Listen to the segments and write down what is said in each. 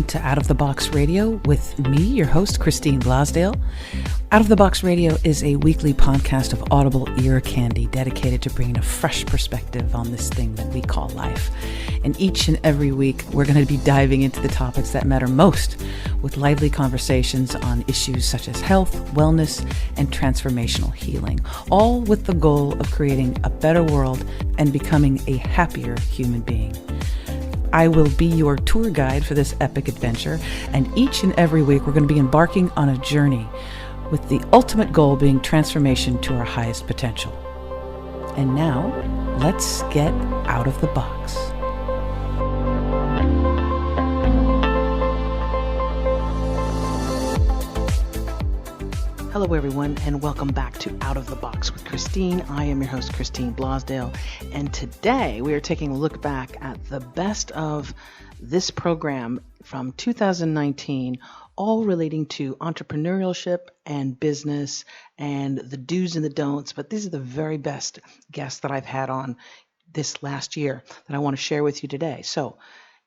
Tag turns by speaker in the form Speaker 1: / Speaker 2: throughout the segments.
Speaker 1: welcome to Out of the Box Radio with me, your host, Christine Blasdale. Out of the Box Radio is a weekly podcast of audible ear candy dedicated to bringing a fresh perspective on this thing that we call life. And each and every week, we're going to be diving into the topics that matter most with lively conversations on issues such as health, wellness, and transformational healing, all with the goal of creating a better world and becoming a happier human being. I will be your tour guide for this epic adventure, and each and every week we're going to be embarking on a journey with the ultimate goal being transformation to our highest potential. And now, let's get out of the box. Hello, everyone, and welcome back to Out of the Box with Christine. I am your host, Christine Blasdale, and today we are taking a look back at the best of this program from 2019, all relating to entrepreneurship and business and the do's and the don'ts. But these are the very best guests that I've had on this last year that I want to share with you today. So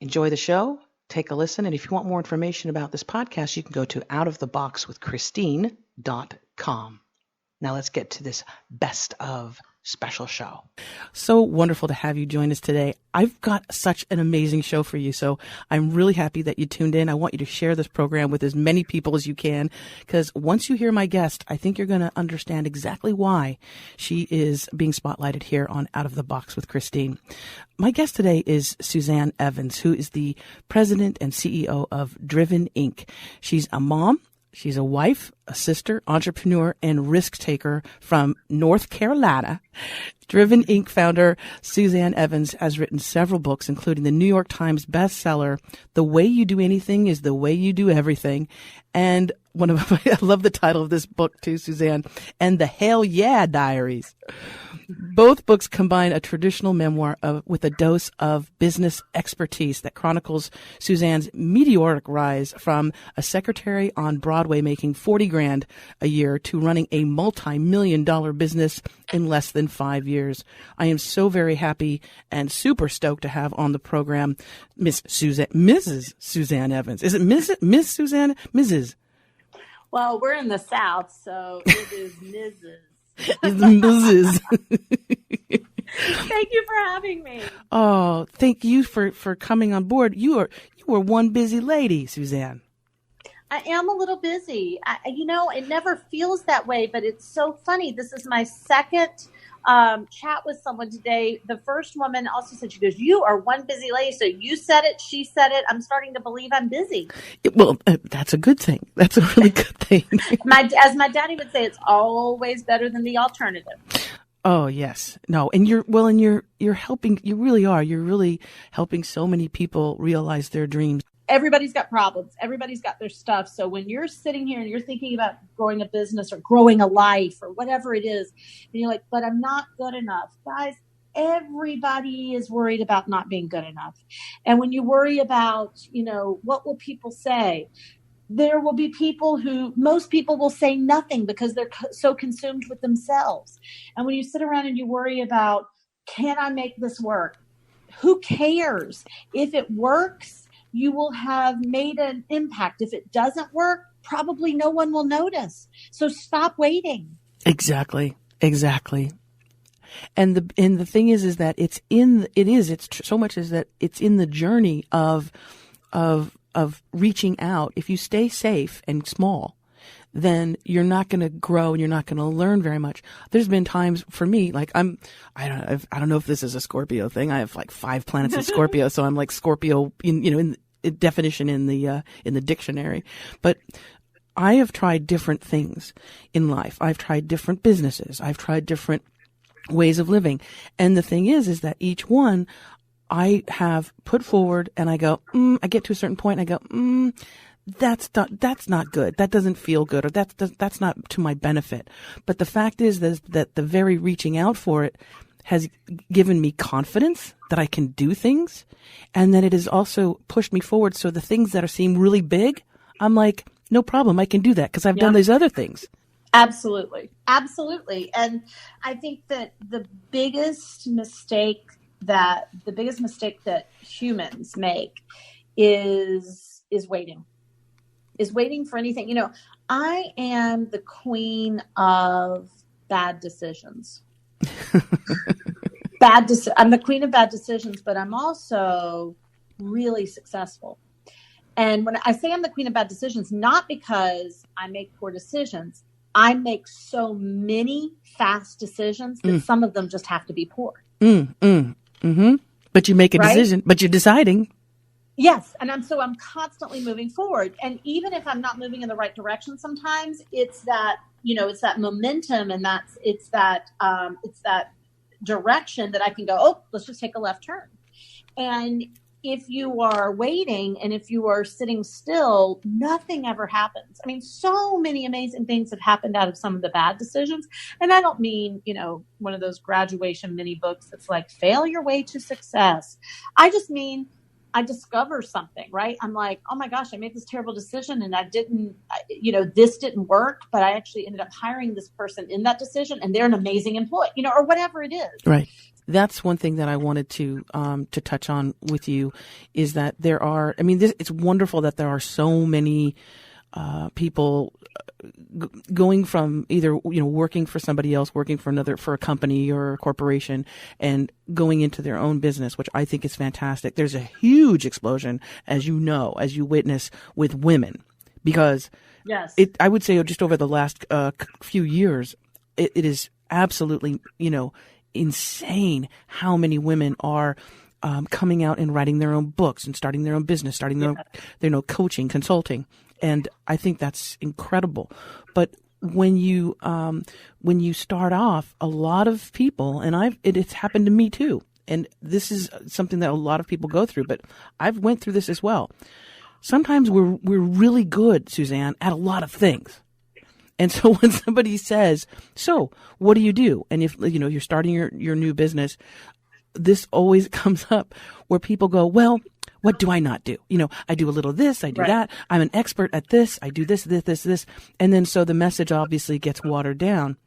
Speaker 1: enjoy the show. Take a listen. And if you want more information about this podcast, you can go to outoftheboxwithchristine.com. Now let's get to this best of special show. So wonderful to have you join us today. I've got such an amazing show for you. So I'm really happy that you tuned in. I want you to share this program with as many people as you can, because once you hear my guest, I think you're going to understand exactly why she is being spotlighted here on Out of the Box with Christine. My guest today is Suzanne Evans, who is the president and CEO of Driven Inc. She's a mom. She's a wife, a sister, entrepreneur, and risk taker from North Carolina. Driven Inc. founder Suzanne Evans has written several books, including the New York Times bestseller, The Way You Do Anything is the Way You Do Everything. And I love the title of this book too, Suzanne, and the Hell Yeah Diaries. Both books combine a traditional memoir with a dose of business expertise that chronicles Suzanne's meteoric rise from a secretary on Broadway making $40,000 a year to running a multi-million-dollar business in less than 5 years. I am so very happy and super stoked to have on the program Mrs. Suzanne Evans. Is it Miss Suzanne? Mrs.
Speaker 2: Well, we're in the South, so it is Mrs.
Speaker 1: It's Mrs.
Speaker 2: Thank you for having me.
Speaker 1: Oh, thank you for coming on board. You are one busy lady, Suzanne.
Speaker 2: I am a little busy. It never feels that way, but it's so funny. This is my second chat with someone today. The first woman also said, she goes, you are one busy lady. So you said it, she said it. I'm starting to believe I'm busy.
Speaker 1: Well, that's a good thing. That's a really good thing.
Speaker 2: As my daddy would say, it's always better than the alternative.
Speaker 1: Oh, yes. No. And you're helping, you really are. You're really helping so many people realize their dreams.
Speaker 2: Everybody's got problems. Everybody's got their stuff. So when you're sitting here and you're thinking about growing a business or growing a life or whatever it is, and you're like, but I'm not good enough. Guys, everybody is worried about not being good enough. And when you worry about, what will people say? There will be most people will say nothing because they're so consumed with themselves. And when you sit around and you worry about, can I make this work? Who cares? If it works, you will have made an impact. If it doesn't work, probably no one will notice. So stop waiting.
Speaker 1: Exactly. And the thing is that it's so much is that it's in the journey of reaching out. If you stay safe and small, then you're not going to grow and you're not going to learn very much. There's been times for me, like I don't know if this is a Scorpio thing. I have like 5 planets in Scorpio, so I'm like Scorpio in definition in the dictionary. But I have tried different things in life. I've tried different businesses. I've tried different ways of living. And the thing is that each one I have put forward and I go, I get to a certain point and I go, that's not good. That doesn't feel good, or that's not to my benefit. But the fact is that the very reaching out for it has given me confidence that I can do things, and that it has also pushed me forward. So the things that seem really big, I'm like, no problem, I can do that because I've done these other things.
Speaker 2: Absolutely. And I think that the biggest mistake that humans make is is waiting for anything. You know, I am the queen of bad decisions. I'm the queen of bad decisions, but I'm also really successful. And when I say I'm the queen of bad decisions, not because I make poor decisions, I make so many fast decisions that some of them just have to be poor.
Speaker 1: But you make a decision, but you're deciding.
Speaker 2: Yes. And I'm constantly moving forward. And even if I'm not moving in the right direction, sometimes it's that, you know, it's that momentum, and it's that direction that I can go, oh, let's just take a left turn. And if you are waiting and if you are sitting still, nothing ever happens. I mean, so many amazing things have happened out of some of the bad decisions. And I don't mean, you know, one of those graduation mini books that's like fail your way to success. I just mean I discover something, right? I'm like, oh my gosh, I made this terrible decision and this didn't work, but I actually ended up hiring this person in that decision and they're an amazing employee, you know, or whatever it is.
Speaker 1: Right. That's one thing that I wanted to touch on with you is that it's wonderful that there are so many people going from either, you know, working for somebody else, working for a company or a corporation, and going into their own business, which I think is fantastic. There's a huge explosion, as you know, as you witness with women, because
Speaker 2: yes,
Speaker 1: I would say just over the last few years, it is absolutely, you know, insane how many women are coming out and writing their own books and starting their own business, starting their own coaching, consulting. And I think that's incredible. But when you start off, a lot of people, and it's happened to me too. And this is something that a lot of people go through, but I've went through this as well. Sometimes we're really good, Suzanne, at a lot of things. And so when somebody says, so what do you do? And if, you know, you're starting your new business, this always comes up where people go, well, what do I not do? You know, I do a little this, I do that. I'm an expert at this. I do this. And then so the message obviously gets watered down.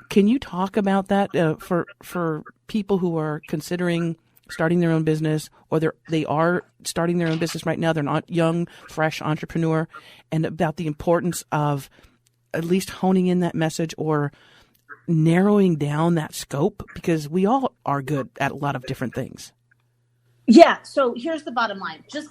Speaker 1: Can you talk about that for people who are considering starting their own business, or they are starting their own business right now? They're not young, fresh entrepreneur, and about the importance of at least honing in that message or narrowing down that scope, because we all are good at a lot of different things.
Speaker 2: Yeah. So here's the bottom line. Here's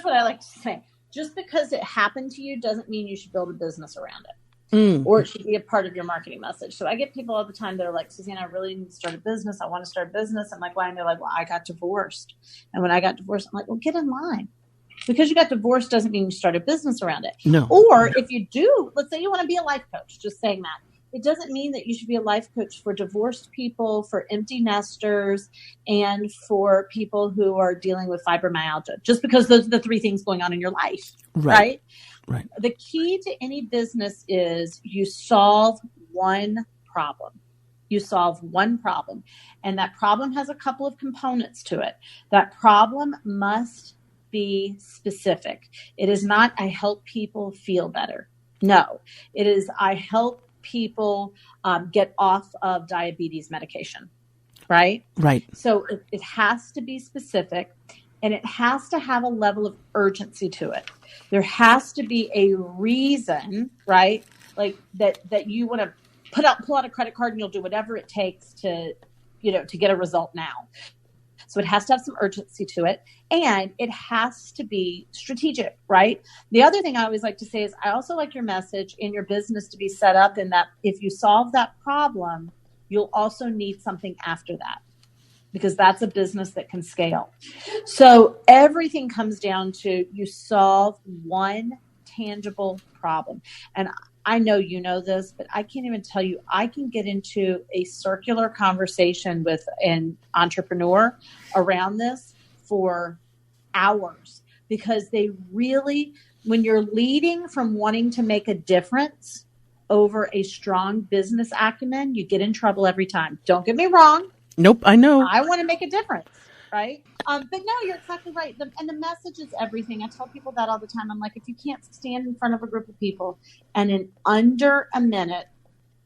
Speaker 2: what I like to say. Just because it happened to you doesn't mean you should build a business around it. Or it should be a part of your marketing message. So I get people all the time that are like, Suzanne, I really need to start a business. I want to start a business. I'm like, why? And they're like, well, I got divorced. And when I got divorced, I'm like, well, get in line. Because you got divorced doesn't mean you start a business around it.
Speaker 1: No.
Speaker 2: Or if you do, let's say you want to be a life coach, just saying that. It doesn't mean that you should be a life coach for divorced people, for empty nesters, and for people who are dealing with fibromyalgia, just because those are the three things going on in your life, right?
Speaker 1: Right.
Speaker 2: The key to any business is you solve one problem. You solve one problem, and that problem has a couple of components to it. That problem must be specific. It is not, I help people feel better. No, it is, I help people get off of diabetes medication, right?
Speaker 1: Right.
Speaker 2: So it has to be specific, and it has to have a level of urgency to it. There has to be a reason, right? Like that you want to pull out a credit card and you'll do whatever it takes to get a result now. So it has to have some urgency to it, and it has to be strategic, right? The other thing I always like to say is I also like your message in your business to be set up in that if you solve that problem, you'll also need something after that, because that's a business that can scale. So everything comes down to you solve one tangible problem. And I know you know this, but I can't even tell you, I can get into a circular conversation with an entrepreneur around this for hours, because they really, when you're leading from wanting to make a difference over a strong business acumen, you get in trouble every time. Don't get me wrong.
Speaker 1: Nope, I know.
Speaker 2: I want to make a difference, right? But no, you're exactly right. And the message is everything. I tell people that all the time. I'm like, if you can't stand in front of a group of people and in under a minute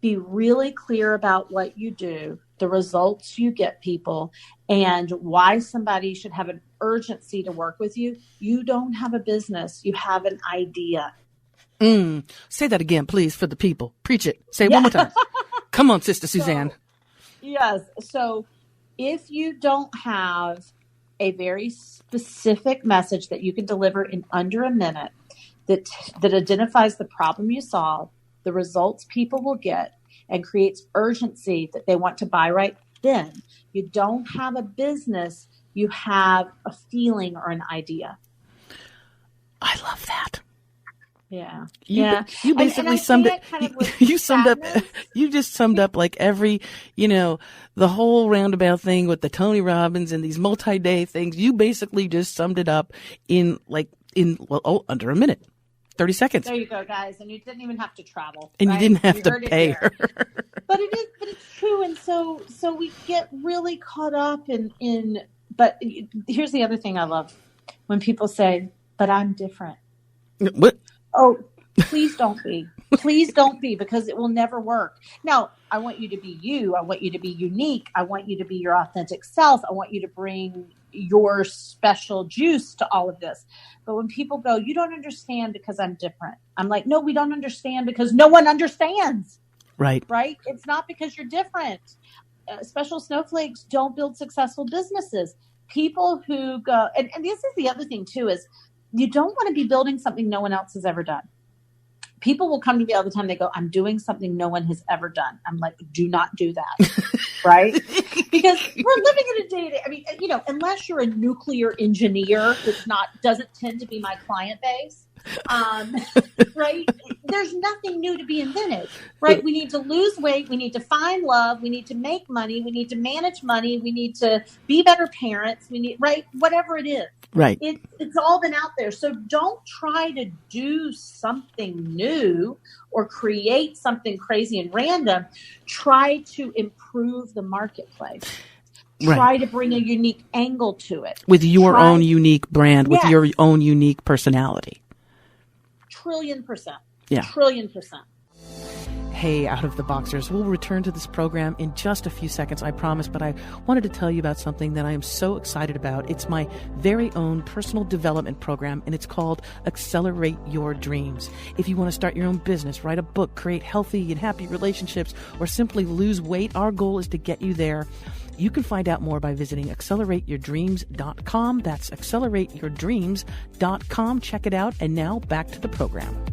Speaker 2: be really clear about what you do, the results you get, people, and why somebody should have an urgency to work with you, you don't have a business. You have an idea.
Speaker 1: Say that again, please, for the people. Preach it. Say it one more time. Come on, Sister Suzanne.
Speaker 2: Yes. So if you don't have a very specific message that you can deliver in under a minute that identifies the problem you solve, the results people will get, and creates urgency that they want to buy right then, you don't have a business. You have a feeling or an idea.
Speaker 1: I love that.
Speaker 2: Yeah.
Speaker 1: You basically summed it. You just summed up like every, the whole roundabout thing with the Tony Robbins and these multi-day things. You basically just summed it up in under a minute, 30 seconds.
Speaker 2: There you go, guys. And you didn't even have to travel.
Speaker 1: And right? You didn't have to pay her.
Speaker 2: But it's true. And so we get really caught up but here's the other thing I love when people say, but I'm different.
Speaker 1: What?
Speaker 2: Oh, please don't be. Please don't be, because it will never work. Now, I want you to be you. I want you to be unique. I want you to be your authentic self. I want you to bring your special juice to all of this. But when people go, you don't understand because I'm different. I'm like, no, we don't understand because no one understands.
Speaker 1: Right.
Speaker 2: Right? It's not because you're different. Special snowflakes don't build successful businesses. People who go, and this is the other thing too, is you don't want to be building something no one else has ever done. People will come to me all the time. They go, I'm doing something no one has ever done. I'm like, do not do that. Right? Because we're living in a day. I mean, unless you're a nuclear engineer, doesn't tend to be my client base. Right? There's nothing new to be invented, right? We need to lose weight. We need to find love. We need to make money. We need to manage money. We need to be better parents. Right? Whatever it is.
Speaker 1: Right.
Speaker 2: It's all been out there. So don't try to do something new or create something crazy and random. Try to improve the marketplace.
Speaker 1: Right.
Speaker 2: Try to bring a unique angle to it.
Speaker 1: With your own unique brand, with your own unique personality.
Speaker 2: Trillion%.
Speaker 1: Yeah.
Speaker 2: Trillion%.
Speaker 1: Hey, Out of the Boxers. We'll return to this program in just a few seconds, I promise, but I wanted to tell you about something that I am so excited about. It's my very own personal development program, and it's called Accelerate Your Dreams. If you want to start your own business, write a book, create healthy and happy relationships, or simply lose weight, our goal is to get you there. You can find out more by visiting accelerateyourdreams.com. That's accelerateyourdreams.com. Check it out. And now back to the program.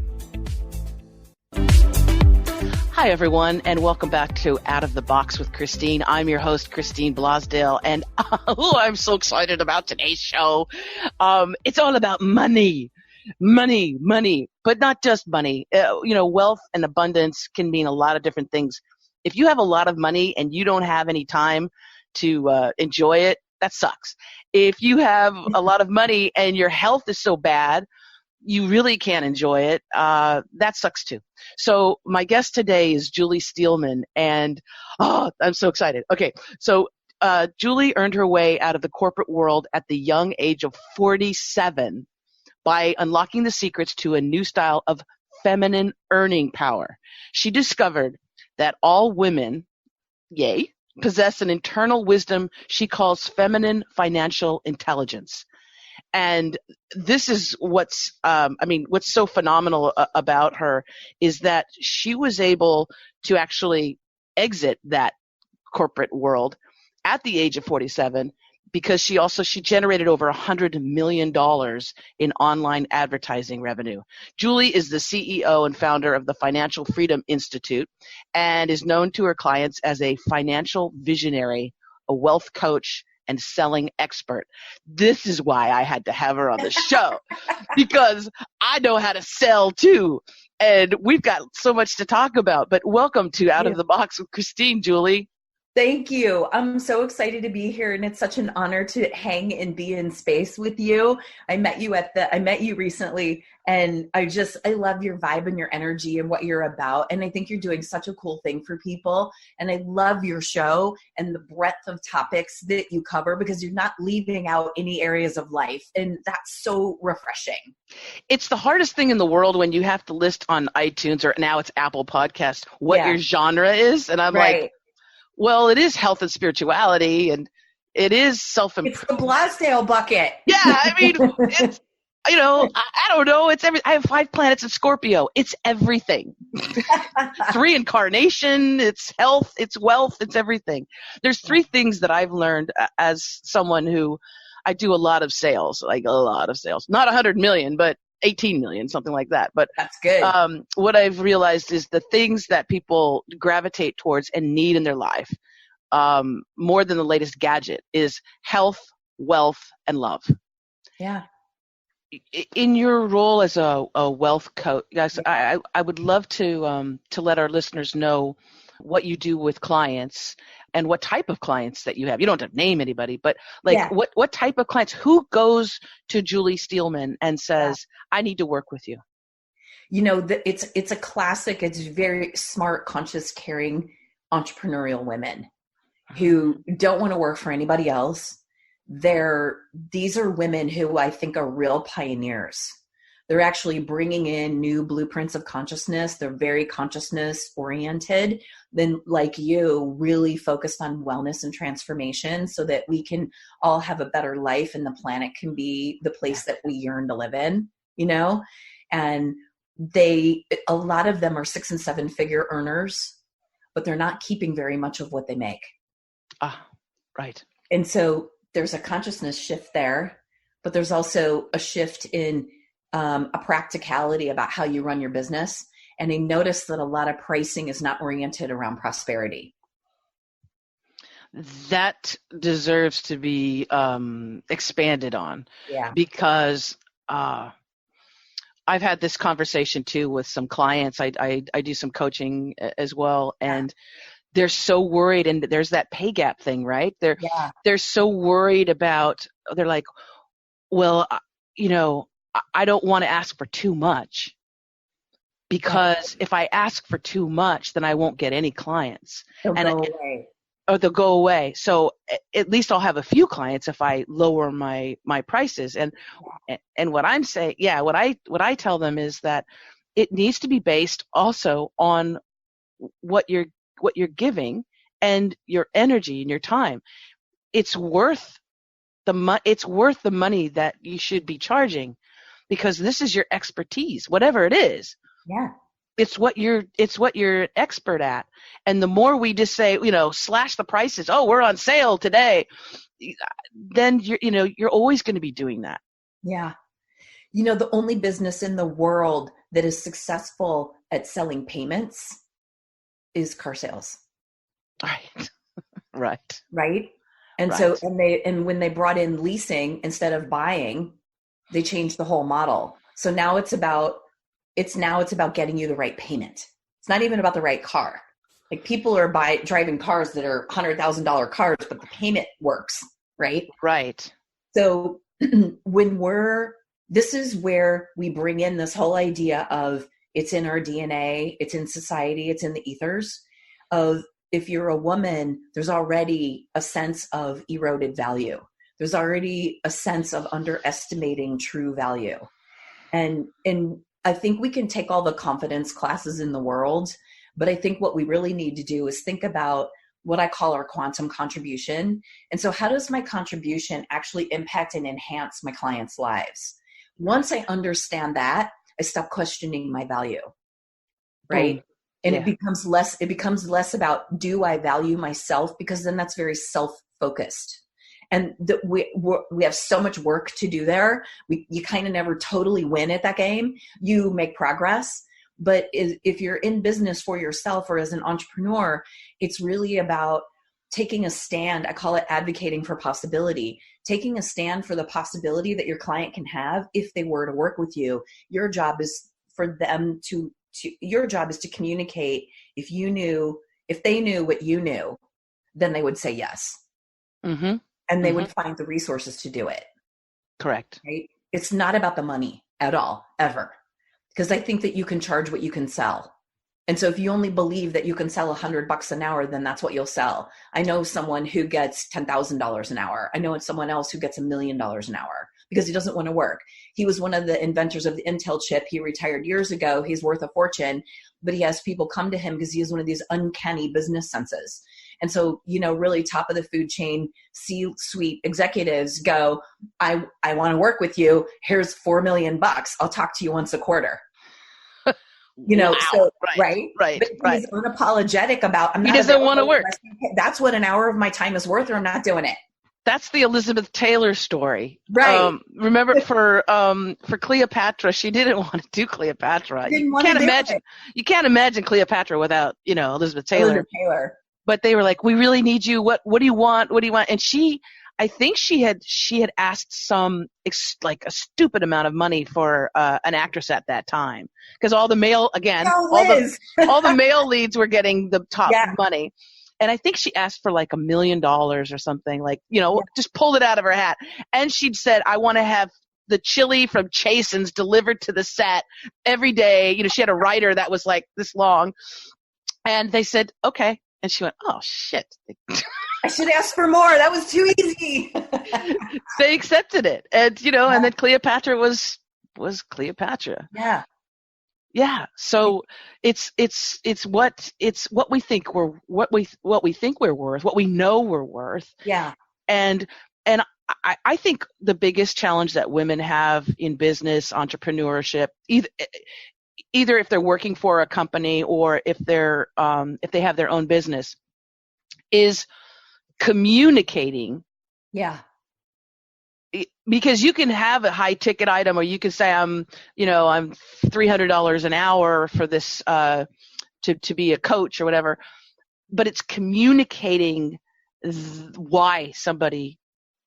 Speaker 1: Hi, everyone, and welcome back to Out of the Box with Christine. I'm your host, Christine Blosdale, and I'm so excited about today's show. It's all about money, but not just money. Wealth and abundance can mean a lot of different things. If you have a lot of money and you don't have any time to enjoy it, that sucks. If you have a lot of money and your health is so bad, you really can't enjoy it. That sucks too. So my guest today is Julie Steelman, and I'm so excited. Okay, so Julie earned her way out of the corporate world at the young age of 47 by unlocking the secrets to a new style of feminine earning power. She discovered that all women, possess an internal wisdom she calls feminine financial intelligence. And this is what's so phenomenal about her is that she was able to actually exit that corporate world at the age of 47 because she generated over $100 million in online advertising revenue. Julie is the CEO and founder of the Financial Freedom Institute and is known to her clients as a financial visionary, a wealth coach, and selling expert. This is why I had to have her on the show because I know how to sell too. And we've got so much to talk about, but welcome to Out of the Box with Christine, Julie.
Speaker 3: Thank you. I'm so excited to be here, and it's such an honor to hang and be in space with you. I met you recently, and I love your vibe and your energy and what you're about. And I think you're doing such a cool thing for people. And I love your show and the breadth of topics that you cover because you're not leaving out any areas of life. And that's so refreshing.
Speaker 1: It's the hardest thing in the world when you have to list on iTunes or now it's Apple Podcasts what your genre is. And I'm like, Well, it is health and spirituality, and it is self-improvement.
Speaker 3: It's the Blasdale bucket.
Speaker 1: Yeah, I mean, it's, you know, I don't know. It's I have 5 planets in Scorpio. It's everything. It's reincarnation. It's health. It's wealth. It's everything. There's 3 things that I've learned as someone who I do a lot of sales, like a lot of sales. Not 100 million, but 18 million, something like that. But
Speaker 3: that's good.
Speaker 1: What I've realized is the things that people gravitate towards and need in their life, more than the latest gadget, is health, wealth, and love.
Speaker 3: Yeah.
Speaker 1: In your role as a wealth coach, guys, I would love to let our listeners know what you do with clients and what type of clients that you have. You don't have to name anybody, but like what type of clients, who goes to Julie Steelman and says, I need to work with you?
Speaker 3: You know, it's a classic. It's very smart, conscious, caring, entrepreneurial women who don't want to work for anybody else. These are women who I think are real pioneers. They're actually bringing in new blueprints of consciousness. They're very consciousness oriented. Then, like you, really focused on wellness and transformation so that we can all have a better life and the planet can be the place that we yearn to live in, you know? And a lot of them are 6 and 7 figure earners, but they're not keeping very much of what they make.
Speaker 1: Right.
Speaker 3: And so there's a consciousness shift there, but there's also a shift in a practicality about how you run your business. And I noticed that a lot of pricing is not oriented around prosperity.
Speaker 1: That deserves to be expanded on.
Speaker 3: Yeah.
Speaker 1: Because I've had this conversation too with some clients. I do some coaching as well, and they're so worried, and there's that pay gap thing, right? They're so worried about, they're like, well, you know, I don't want to ask for too much, because if I ask for too much, then I won't get any clients.
Speaker 3: They'll go away.
Speaker 1: Or they'll go away. So at least I'll have a few clients if I lower my prices. And what I'm saying, what I tell them is that it needs to be based also on what you're giving and your energy and your time. It's worth the money that you should be charging, because this is your expertise, whatever it is.
Speaker 3: Yeah.
Speaker 1: It's what you're an expert at. And the more we just say, you know, slash the prices, oh, we're on sale today, then you're always going to be doing that.
Speaker 3: Yeah. You know, the only business in the world that is successful at selling payments is car sales.
Speaker 1: Right. Right.
Speaker 3: Right. And so, and when they brought in leasing instead of buying, they changed the whole model. So now it's about getting you the right payment. It's not even about the right car. Like, people are driving cars that are $100,000 cars, but the payment works, right?
Speaker 1: Right.
Speaker 3: So this is where we bring in this whole idea of, it's in our DNA, it's in society, it's in the ethers of, if you're a woman, there's already a sense of eroded value. There's already a sense of underestimating true value. And I think we can take all the confidence classes in the world, but I think what we really need to do is think about what I call our quantum contribution. And so how does my contribution actually impact and enhance my clients' lives? Once I understand that, I stop questioning my value, right? And it becomes less about, do I value myself? Because then that's very self-focused. And we have so much work to do there. You kind of never totally win at that game. You make progress. But if you're in business for yourself or as an entrepreneur, it's really about taking a stand. I call it advocating for possibility. Taking a stand for the possibility that your client can have if they were to work with you. Your job is for them your job is to communicate. If they knew what you knew, then they would say yes. Mm-hmm. And they would find the resources to do it.
Speaker 1: Correct.
Speaker 3: Right? It's not about the money at all, ever. Because I think that you can charge what you can sell. And so if you only believe that you can sell $100 an hour, then that's what you'll sell. I know someone who gets $10,000 an hour. I know someone else who gets $1 million an hour because he doesn't want to work. He was one of the inventors of the Intel chip. He retired years ago. He's worth a fortune, but he has people come to him because he has one of these uncanny business senses. And so, really top of the food chain, C-suite executives go, I want to work with you. Here's $4 million. I'll talk to you once a quarter.
Speaker 4: Wow.
Speaker 3: So,
Speaker 4: right.
Speaker 3: But he's unapologetic about,
Speaker 4: he doesn't want to work.
Speaker 3: That's what an hour of my time is worth, or I'm not doing it.
Speaker 4: That's the Elizabeth Taylor story.
Speaker 3: Right.
Speaker 4: Remember for Cleopatra, she didn't want to do Cleopatra. You can't imagine Cleopatra without, Elizabeth Taylor. But they were like, we really need you. What do you want? What do you want? And I think she had asked a stupid amount of money for an actress at that time, because all the male, all the male leads were getting the top money. And I think she asked for like $1 million or something, just pulled it out of her hat. And she'd said, I want to have the chili from Chasen's delivered to the set every day. She had a writer that was like this long. And they said, okay. And she went, oh, shit.
Speaker 3: I should ask for more. That was too easy.
Speaker 4: They accepted it. And, and then Cleopatra was Cleopatra.
Speaker 3: Yeah.
Speaker 4: Yeah. So it's what we think we're worth, what we know we're worth.
Speaker 3: Yeah.
Speaker 4: And I think the biggest challenge that women have in business, entrepreneurship, either if they're working for a company or if they have their own business, is communicating.
Speaker 3: Yeah.
Speaker 4: Because you can have a high ticket item, or you can say I'm $300 an hour for this to be a coach or whatever, but it's communicating why somebody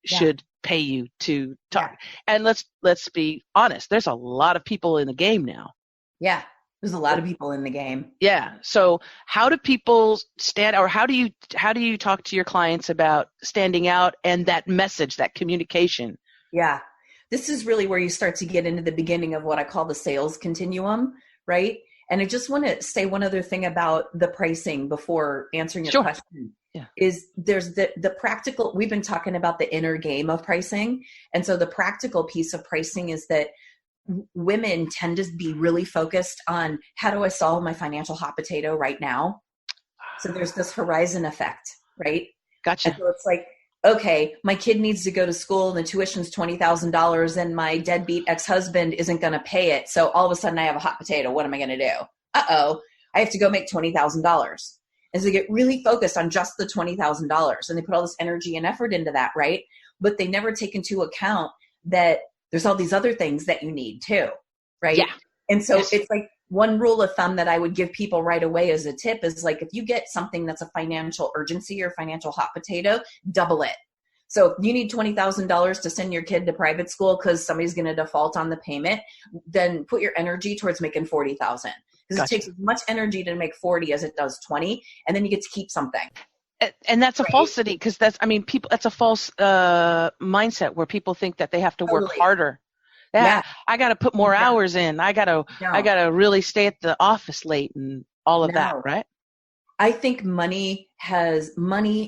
Speaker 4: should pay you to talk. Yeah. And let's be honest, there's a lot of people in the game now.
Speaker 3: Yeah, there's a lot of people in the game.
Speaker 4: Yeah. So how do people stand, or how do you talk to your clients about standing out and that message, that communication?
Speaker 3: Yeah. This is really where you start to get into the beginning of what I call the sales continuum, right? And I just want to say one other thing about the pricing before answering your question. Yeah. Is there's the practical, we've been talking about the inner game of pricing. And so the practical piece of pricing is that women tend to be really focused on, how do I solve my financial hot potato right now? So there's this horizon effect, right?
Speaker 4: Gotcha.
Speaker 3: And so it's like, okay, my kid needs to go to school and the tuition's $20,000 and my deadbeat ex-husband isn't going to pay it. So all of a sudden I have a hot potato. What am I going to do? Uh-oh, I have to go make $20,000. And so they get really focused on just the $20,000 and they put all this energy and effort into that, right? But they never take into account that there's all these other things that you need too, right?
Speaker 4: Yeah.
Speaker 3: And so it's like one rule of thumb that I would give people right away as a tip is like, if you get something that's a financial urgency or financial hot potato, double it. So if you need $20,000 to send your kid to private school because somebody's going to default on the payment, then put your energy towards making $40,000. Because it takes as much energy to make 40 as it does 20, and then you get to keep something.
Speaker 4: And that's a falsity, because that's a false mindset where people think that they have to work harder. Yeah. I got to put more hours in. I got to really stay at the office late and all of that, right?
Speaker 3: I think money,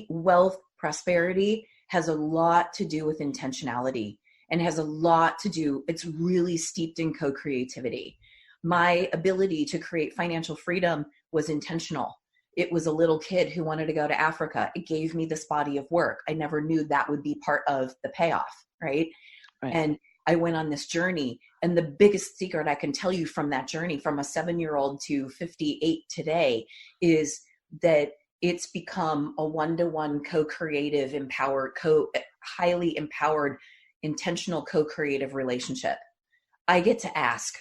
Speaker 3: wealth, prosperity has a lot to do with intentionality and has a lot to do, it's really steeped in co-creativity. My ability to create financial freedom was intentional. It was a little kid who wanted to go to Africa. It gave me this body of work. I never knew that would be part of the payoff, right? And I went on this journey. And the biggest secret I can tell you from that journey, from a 7-year-old to 58 today, is that it's become a one-to-one co-creative, empowered, highly empowered, intentional co-creative relationship. I get to ask.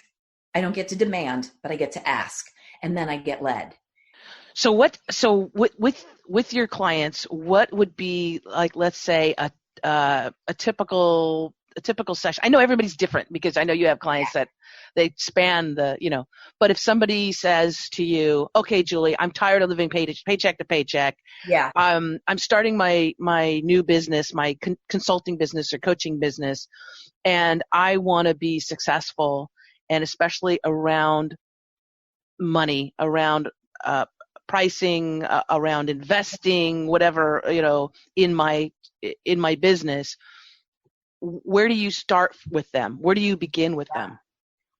Speaker 3: I don't get to demand, but I get to ask. And then I get led.
Speaker 4: So with your clients, what would be, like, let's say a typical session? I know everybody's different, because I know you have clients that they span but if somebody says to you, okay, Julie, I'm tired of living paycheck to paycheck.
Speaker 3: Yeah.
Speaker 4: I'm starting my new business, my consulting business or coaching business, and I want to be successful, and especially around money, around pricing, around investing, whatever, in my business. Where do you start with them? Where do you begin with them?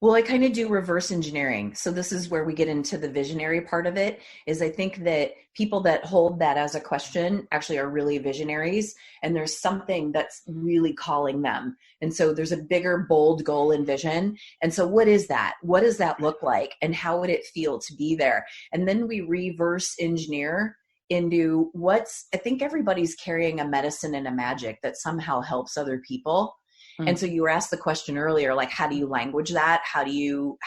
Speaker 3: Well, I kind of do reverse engineering. So this is where we get into the visionary part of it, is I think that people that hold that as a question actually are really visionaries, and there's something that's really calling them. And so there's a bigger, bold goal and vision. And so what is that? What does that look like? And how would it feel to be there? And then we reverse engineer into I think everybody's carrying a medicine and a magic that somehow helps other people. And so you were asked the question earlier, like, how do you language that? How do you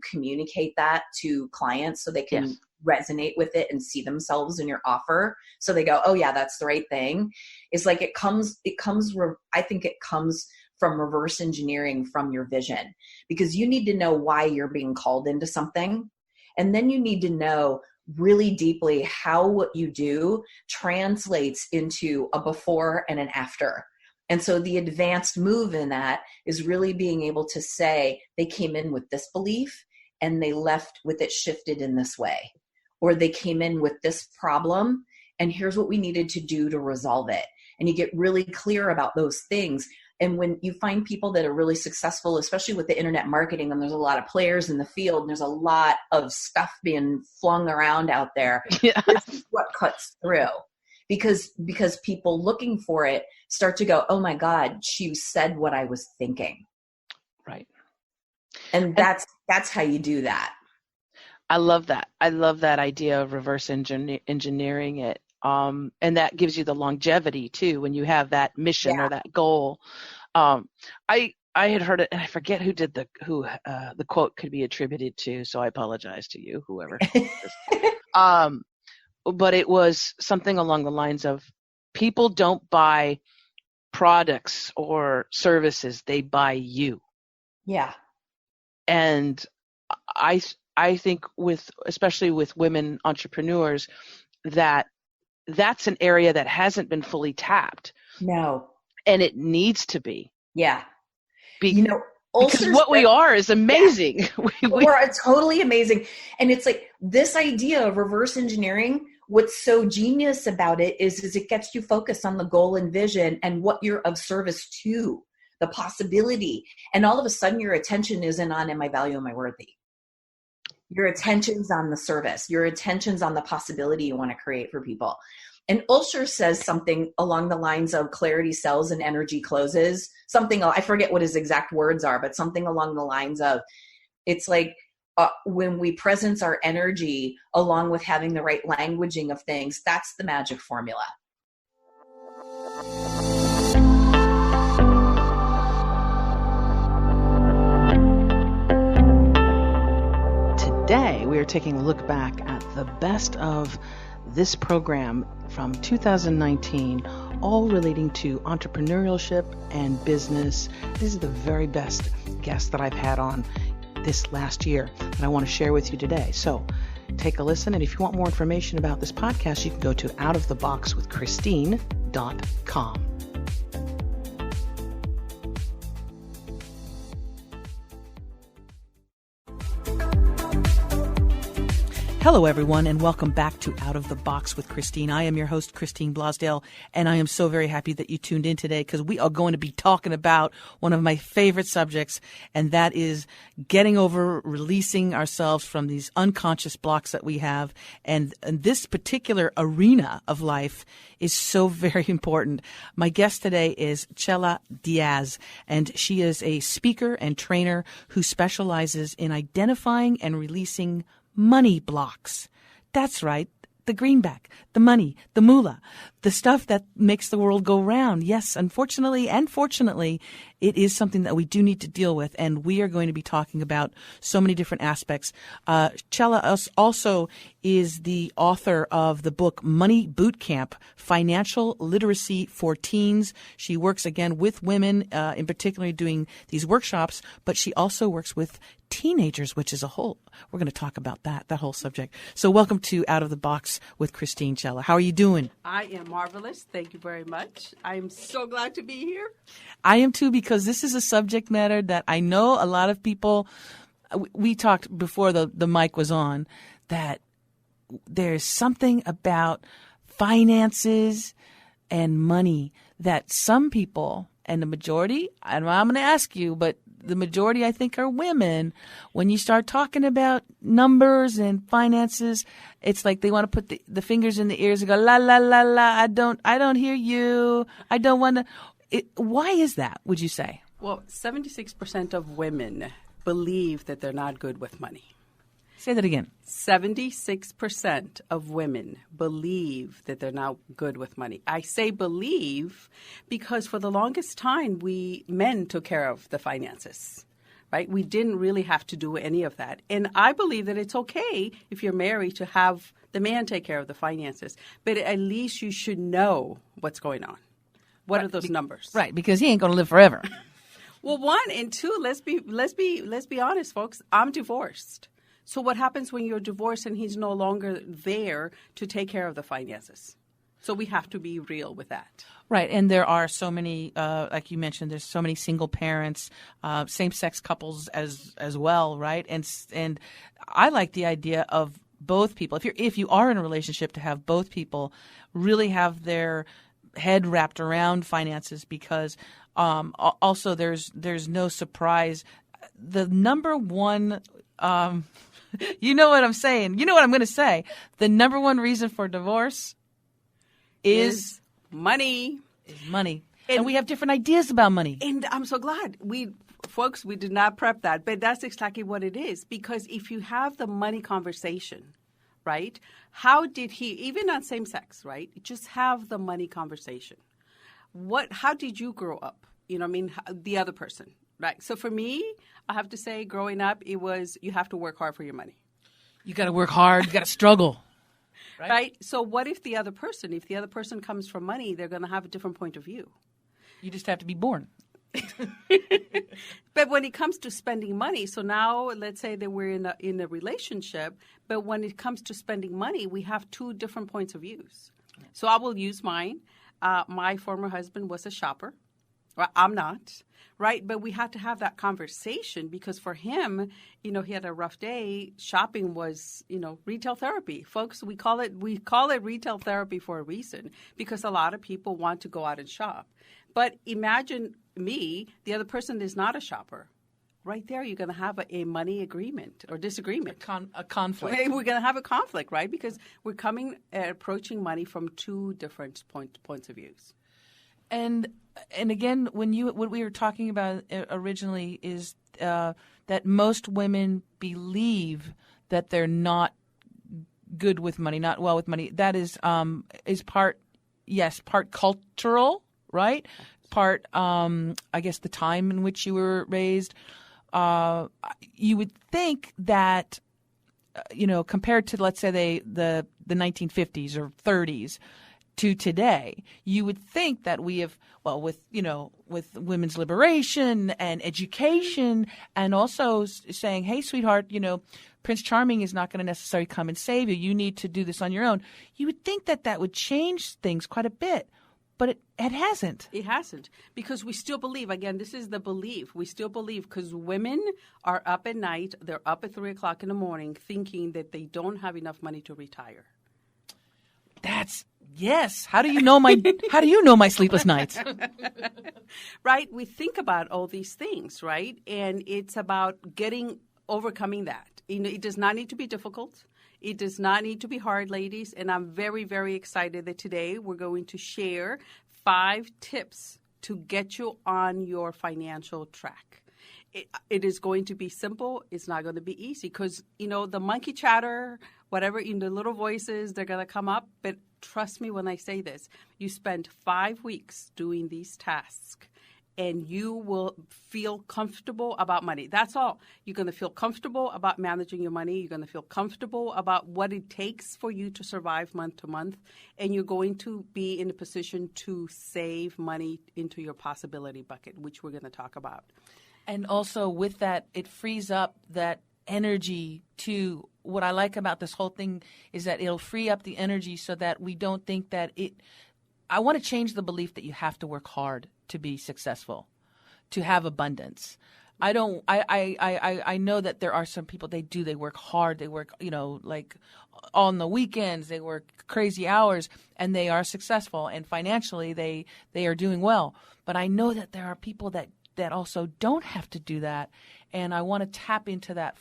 Speaker 3: communicate that to clients so they can resonate with it and see themselves in your offer? So they go, oh yeah, that's the right thing. It's like, I think it comes from reverse engineering from your vision, because you need to know why you're being called into something. And then you need to know really deeply how what you do translates into a before and an after. And so the advanced move in that is really being able to say they came in with this belief and they left with it shifted in this way, or they came in with this problem and here's what we needed to do to resolve it. And you get really clear about those things. And when you find people that are really successful, especially with the internet marketing, and there's a lot of players in the field, and there's a lot of stuff being flung around out there, this is what cuts through. Because people looking for it start to go, oh my God, she said what I was thinking.
Speaker 4: Right.
Speaker 3: And that's how you do that.
Speaker 4: I love that. I love that idea of reverse engineering it. And that gives you the longevity too, when you have that mission or that goal. I had heard it, and I forget who the quote could be attributed to, so I apologize to you, whoever. But it was something along the lines of, people don't buy products or services, they buy you.
Speaker 3: Yeah.
Speaker 4: And I think especially with women entrepreneurs, that's an area that hasn't been fully tapped.
Speaker 3: No.
Speaker 4: And it needs to be.
Speaker 3: Yeah.
Speaker 4: Because what we are is amazing.
Speaker 3: Yeah. We're totally amazing. And it's like this idea of reverse engineering, what's so genius about it is it gets you focused on the goal and vision and what you're of service to, the possibility. And all of a sudden your attention isn't on, am I valuable, am I worthy? Your attention's on the service. Your attention's on the possibility you want to create for people. And Ulster says something along the lines of clarity sells and energy closes. Something, I forget what his exact words are, but something along the lines of, it's like, when we presence our energy along with having the right languaging of things, that's the magic formula.
Speaker 1: Today, we are taking a look back at the best of this program from 2019, all relating to entrepreneurship and business. These are the very best guests that I've had on this last year that I want to share with you today. So take a listen. And if you want more information about this podcast, you can go to outoftheboxwithchristine.com. Hello, everyone, and welcome back to Out of the Box with Christine. I am your host, Christine Blosdale, and I am so very happy that you tuned in today, because we are going to be talking about one of my favorite subjects, and that is getting over, releasing ourselves from these unconscious blocks that we have. And this particular arena of life is so very important. My guest today is Chella Diaz, and she is a speaker and trainer who specializes in identifying and releasing money blocks. That's right. The greenback, the money, the moolah, the stuff that makes the world go round. Yes, unfortunately and fortunately, it is something that we do need to deal with, and we are going to be talking about so many different aspects. Chella also is the author of the book Money Boot Camp, Financial Literacy for Teens. She works, again, with women, in particular doing these workshops, but she also works with teenagers, which is we're going to talk about that whole subject. So welcome to Out of the Box with Christine, Chella. How are you doing?
Speaker 5: I am marvelous. Thank you very much. I'm so glad to be here.
Speaker 1: I am too, because this is a subject matter that I know a lot of people, we talked before the mic was on, that there's something about finances and money that some people, and the majority, and I'm going to ask you, but the majority, I think, are women. When you start talking about numbers and finances, it's like they want to put the fingers in the ears and go, la, la, la, la, I don't hear you. I don't want to. Why is that, would you say?
Speaker 5: Well, 76% of women believe that they're not good with money.
Speaker 1: Say that again.
Speaker 5: 76% of women believe that they're not good with money. I say believe because for the longest time, men took care of the finances, right? We didn't really have to do any of that. And I believe that it's okay if you're married to have the man take care of the finances, but at least you should know what's going on. What are those numbers?
Speaker 1: Right, because he ain't going to live forever.
Speaker 5: Well, one and two, let's be honest, folks. I'm divorced. So what happens when you're divorced and he's no longer there to take care of the finances? So we have to be real with that.
Speaker 1: Right. And there are so many, like you mentioned, there's so many single parents, same-sex couples as well, right? And I like the idea of both people. If you are in a relationship, to have both people really have their head wrapped around finances, because also there's no surprise. The number one you know what I'm saying. You know what I'm going to say. The number one reason for divorce is
Speaker 5: money.
Speaker 1: And we have different ideas about money.
Speaker 5: And I'm so glad we did not prep that, but that's exactly what it is. Because if you have the money conversation, right? How did he, even on same sex, right? Just have the money conversation. How did you grow up? You know what I mean? The other person. Right. So for me, I have to say, growing up, it was you have to work hard for your money.
Speaker 1: You got to work hard. You got to struggle.
Speaker 5: Right. So what if the other person comes from money, they're going to have a different point of view.
Speaker 1: You just have to be born.
Speaker 5: But when it comes to spending money, so now let's say that we're in a relationship, but when it comes to spending money, we have two different points of views. So I will use mine. My former husband was a shopper. Well, I'm not. Right. But we had to have that conversation because for him, he had a rough day. Shopping was, retail therapy. Folks, we call it retail therapy for a reason because a lot of people want to go out and shop. But imagine me, the other person is not a shopper. Right there, you're going to have a money agreement or disagreement.
Speaker 1: A conflict.
Speaker 5: We're going to have a conflict, right? Because we're approaching money from two different points of views.
Speaker 1: And again, what we were talking about originally is that most women believe that they're not good with money, not well with money. That is part cultural, right? Part, I guess, the time in which you were raised. You would think that, compared to, let's say, the 1950s or 30s, to today, you would think that we have, with women's liberation and education and also saying, hey, sweetheart, Prince Charming is not going to necessarily come and save you. You need to do this on your own. You would think that would change things quite a bit, but it hasn't.
Speaker 5: It hasn't because we still believe, again, this is the belief. We still believe because women are up at night. They're up at 3 o'clock in the morning thinking that they don't have enough money to retire.
Speaker 1: Yes. How do you know my sleepless nights?
Speaker 5: Right. We think about all these things, right? And it's about overcoming that. It does not need to be difficult. It does not need to be hard, ladies. And I'm very, very excited that today we're going to share 5 tips to get you on your financial track. It is going to be simple. It's not going to be easy because, the monkey chatter, whatever, the little voices, they're going to come up. But trust me when I say this, you spend 5 weeks doing these tasks and you will feel comfortable about money. That's all. You're going to feel comfortable about managing your money. You're going to feel comfortable about what it takes for you to survive month to month. And you're going to be in a position to save money into your possibility bucket, which we're going to talk about.
Speaker 1: And also with that, it frees up that energy to what I like about this whole thing is that it'll free up the energy so that we don't think that I want to change the belief that you have to work hard to be successful, to have abundance. I know that there are some people, they work hard. They work, like on the weekends, they work crazy hours and they are successful and financially they are doing well. But I know that there are people that that also don't have to do that. And I want to tap into that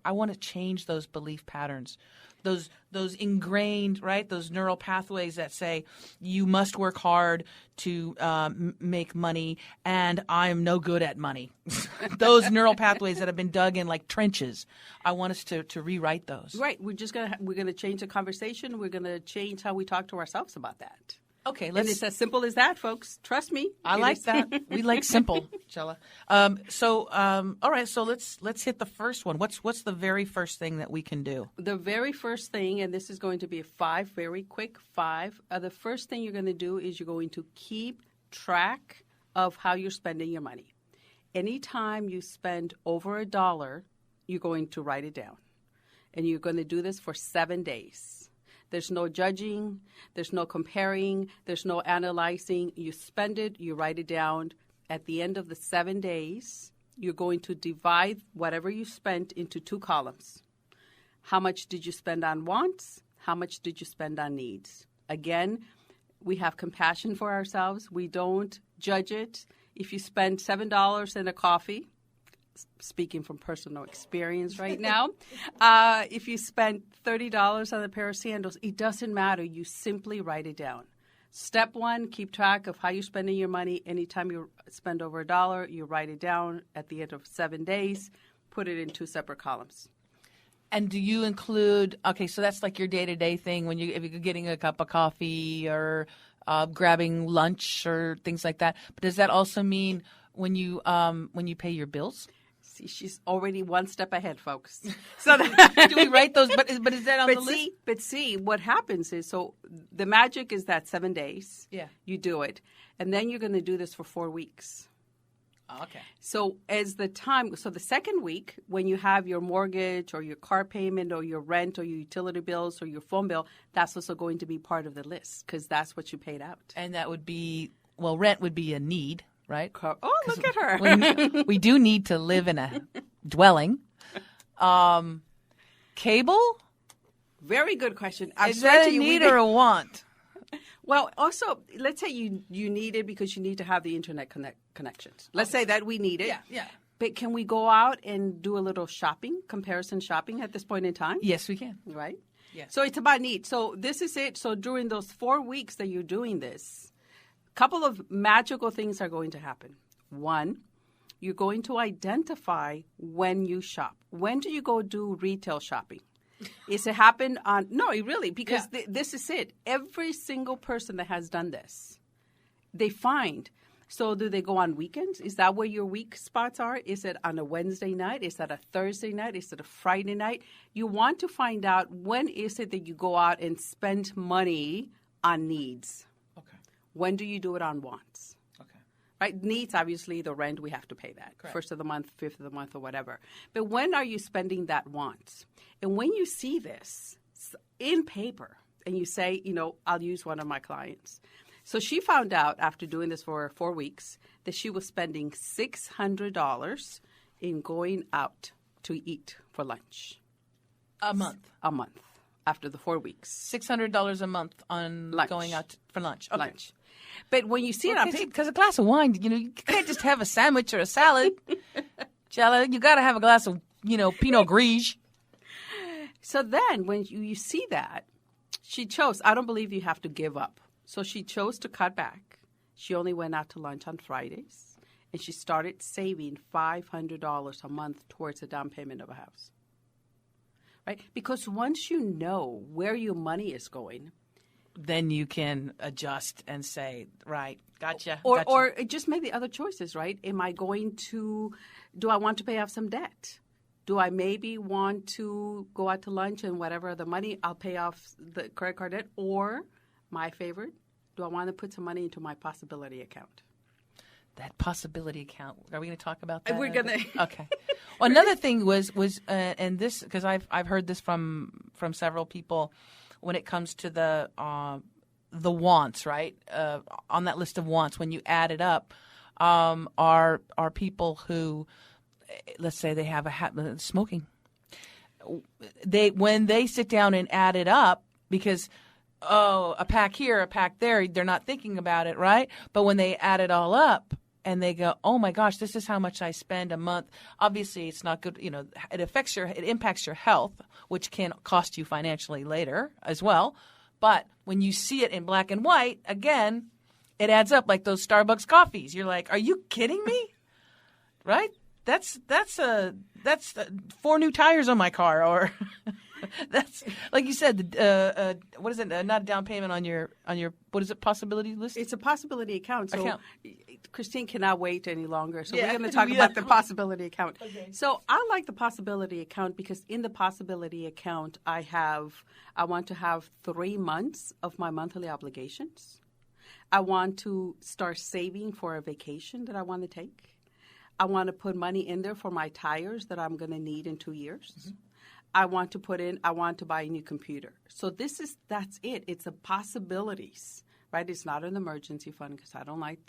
Speaker 1: I want to change those belief patterns, those ingrained, right? Those neural pathways that say you must work hard to make money, and I'm no good at money. Those neural pathways that have been dug in like trenches. I want us to rewrite those.
Speaker 5: Right. We're gonna change the conversation. We're gonna change how we talk to ourselves about that.
Speaker 1: Okay,
Speaker 5: and it's as simple as that, folks. Trust me.
Speaker 1: I like that. We like simple, Chella. All right. So let's hit the first one. What's the very first thing that we can do?
Speaker 5: The very first thing, and this is going to be a 5, very quick 5. The first thing you're going to do is you're going to keep track of how you're spending your money. Anytime you spend over $1, you're going to write it down, and you're going to do this for 7 days. There's no judging. There's no comparing. There's no analyzing. You spend it. You write it down. At the end of the 7 days, you're going to divide whatever you spent into 2 columns. How much did you spend on wants? How much did you spend on needs? Again, we have compassion for ourselves. We don't judge it. If you spend $7 in a coffee, speaking from personal experience right now, if you spend $30 on a pair of sandals, it doesn't matter. You simply write it down. Step 1, keep track of how you're spending your money. Anytime you spend over $1, you write it down. At the end of 7 days, put it in 2 separate columns.
Speaker 1: And do you include, okay, so that's like your day-to-day thing if you're getting a cup of coffee or grabbing lunch or things like that. But does that also mean when you pay your bills?
Speaker 5: See, she's already one step ahead, folks.
Speaker 1: So do we write those? But is that on the list?
Speaker 5: But see, what happens is, so the magic is that 7 days.
Speaker 1: Yeah.
Speaker 5: You do it, and then you're going to do this for 4 weeks.
Speaker 1: Oh, okay.
Speaker 5: So the second week, when you have your mortgage or your car payment or your rent or your utility bills or your phone bill, that's also going to be part of the list because that's what you paid out.
Speaker 1: And that would be, rent would be a need. Right?
Speaker 5: Oh, look at her.
Speaker 1: we do need to live in a dwelling. Cable?
Speaker 5: Very good question.
Speaker 1: Is that a need or a want?
Speaker 5: Well, also, let's say you need it because you need to have the internet connections. Let's say that we need it.
Speaker 1: Yeah.
Speaker 5: But can we go out and do a little comparison shopping at this point in time?
Speaker 1: Yes, we can.
Speaker 5: Right?
Speaker 1: Yeah.
Speaker 5: So it's about need. So this is it. So during those 4 weeks that you're doing this, couple of magical things are going to happen. 1, you're going to identify when you shop. When do you go do retail shopping? Is it happen on? No, really, because this is it. Every single person that has done this, they find. So do they go on weekends? Is that where your weak spots are? Is it on a Wednesday night? Is that a Thursday night? Is it a Friday night? You want to find out when is it that you go out and spend money on needs. When do you do it on wants?
Speaker 1: Okay.
Speaker 5: Right? Needs, obviously, the rent, we have to pay that. Correct. 1st of the month, 5th of the month, or whatever. But when are you spending that wants? And when you see this in paper and you say, I'll use one of my clients. So she found out after doing this for 4 weeks that she was spending $600 in going out to eat for lunch.
Speaker 1: A month.
Speaker 5: After the 4 weeks.
Speaker 1: $600 a month on lunch. Going out for lunch. Okay.
Speaker 5: Lunch. But when you see it on paper,
Speaker 1: because a glass of wine, you can't just have a sandwich or a salad. Chella, you got to have a glass of, Pinot Gris.
Speaker 5: So then when you see that, she chose, I don't believe you have to give up. So she chose to cut back. She only went out to lunch on Fridays, and she started saving $500 a month towards the down payment of a house. Right? Because once you know where your money is going,
Speaker 1: then you can adjust and say, right, gotcha.
Speaker 5: Or just make the other choices, right? Do I want to pay off some debt? Do I maybe want to go out to lunch and whatever the money, I'll pay off the credit card debt? Or, my favorite, do I want to put some money into my possibility account?
Speaker 1: That possibility account. Are we going to talk about that?
Speaker 5: We're going to.
Speaker 1: Okay. Well, another thing was and this, because I've heard this from several people when it comes to the wants, right? On that list of wants, when you add it up, are people who, let's say they have smoking. When they sit down and add it up, because a pack here, a pack there, they're not thinking about it, right? But when they add it all up,
Speaker 6: and they go, oh my gosh, this is how much I spend a month. Obviously, it's not good. It impacts your health, which can cost you financially later as well. But when you see it in black and white, again, it adds up like those Starbucks coffees. You're like, are you kidding me? Right? That's 4 new tires on my car, or that's like you said. What is it? Not a down payment on your what is it? Possibility list.
Speaker 5: It's a possibility account. So Christine cannot wait any longer. So we're going to talk about the possibility account. Okay. So I like the possibility account because in the possibility account, I want to have 3 months of my monthly obligations. I want to start saving for a vacation that I want to take. I want to put money in there for my tires that I'm going to need in 2 years. Mm-hmm. I want to buy a new computer. So that's it. It's a possibilities, right? It's not an emergency fund because I don't like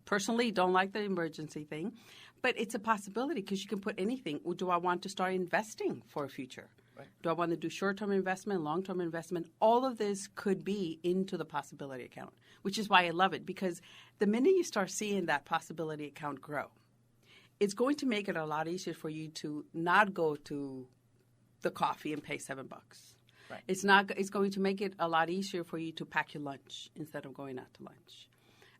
Speaker 5: personally don't like the emergency thing, but it's a possibility because you can put anything. Do I want to start investing for a future? Right. Do I want to do short-term investment, long-term investment? All of this could be into the possibility account, which is why I love it, because the minute you start seeing that possibility account grow, it's going to make it a lot easier for you to not go to the coffee and pay $7. Right. It's going to make it a lot easier for you to pack your lunch instead of going out to lunch.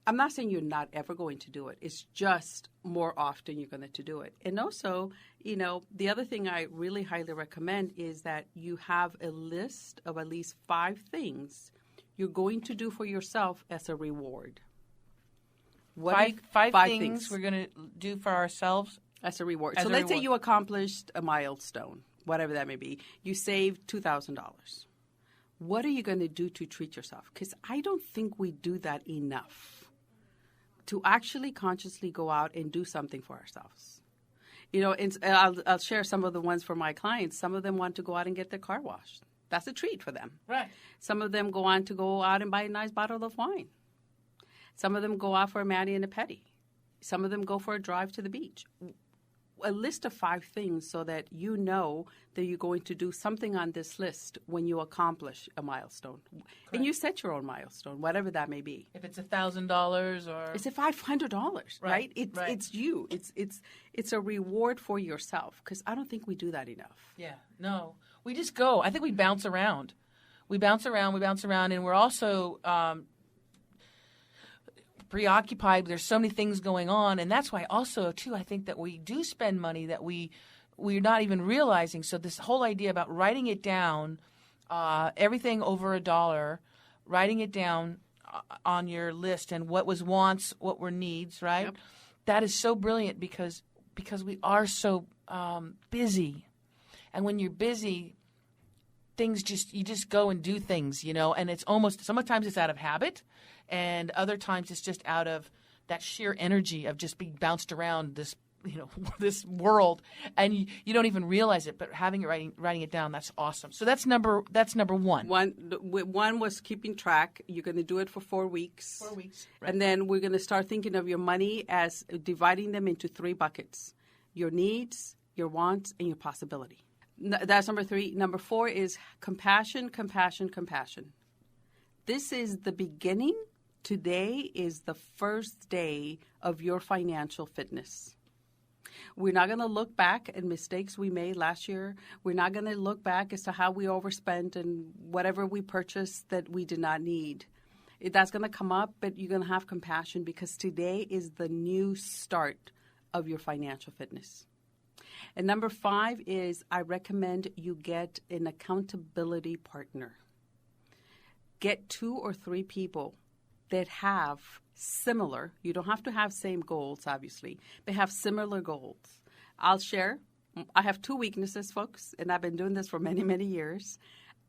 Speaker 5: I'm not saying you're not ever going to do it. It's just more often you're going to do it. And also, the other thing I really highly recommend is that you have a list of at least 5 things you're going to do for yourself as a reward.
Speaker 6: Five things we're going to do for ourselves
Speaker 5: as a reward. So let's say you accomplished a milestone, whatever that may be. You saved $2,000. What are you going to do to treat yourself? Because I don't think we do that enough to actually consciously go out and do something for ourselves. I'll share some of the ones for my clients. Some of them want to go out and get their car washed. That's a treat for them.
Speaker 6: Right.
Speaker 5: Some of them go out and buy a nice bottle of wine. Some of them go out for a mani and a pedi. Some of them go for a drive to the beach. A list of 5 things so that you know that you're going to do something on this list when you accomplish a milestone. Correct. And you set your own milestone, whatever that may be.
Speaker 6: If it's $1,000 or...
Speaker 5: It's $500, right? It's you. It's a reward for yourself, because I don't think we do that enough.
Speaker 6: Yeah, no. We just go. I think we bounce around. We bounce around, and we're also... preoccupied. There's so many things going on, and that's why also too I think that we do spend money that we're not even realizing. So this whole idea about writing it down, everything over $1, writing it down on your list, and what was wants, what were needs, right? Yep. That is so brilliant because we are so busy, and when you're busy, you just go and do things, and it's sometimes it's out of habit. And other times it's just out of that sheer energy of just being bounced around this, this world, and you don't even realize it. But writing it down, that's awesome. So that's number one.
Speaker 5: One was keeping track. You're going to do it for 4 weeks.
Speaker 6: 4 weeks, right.
Speaker 5: And then we're going to start thinking of your money as dividing them into 3 buckets: your needs, your wants, and your possibility. That's number 3. Number 4 is compassion, compassion, compassion. This is the beginning. Today is the first day of your financial fitness. We're not going to look back at mistakes we made last year. We're not going to look back as to how we overspent and whatever we purchased that we did not need. That's going to come up, but you're going to have compassion because today is the new start of your financial fitness. And number 5 is I recommend you get an accountability partner. Get 2 or 3 people that have similar, you don't have to have same goals, obviously, but have similar goals. I'll share. I have 2 weaknesses, folks, and I've been doing this for many, many years.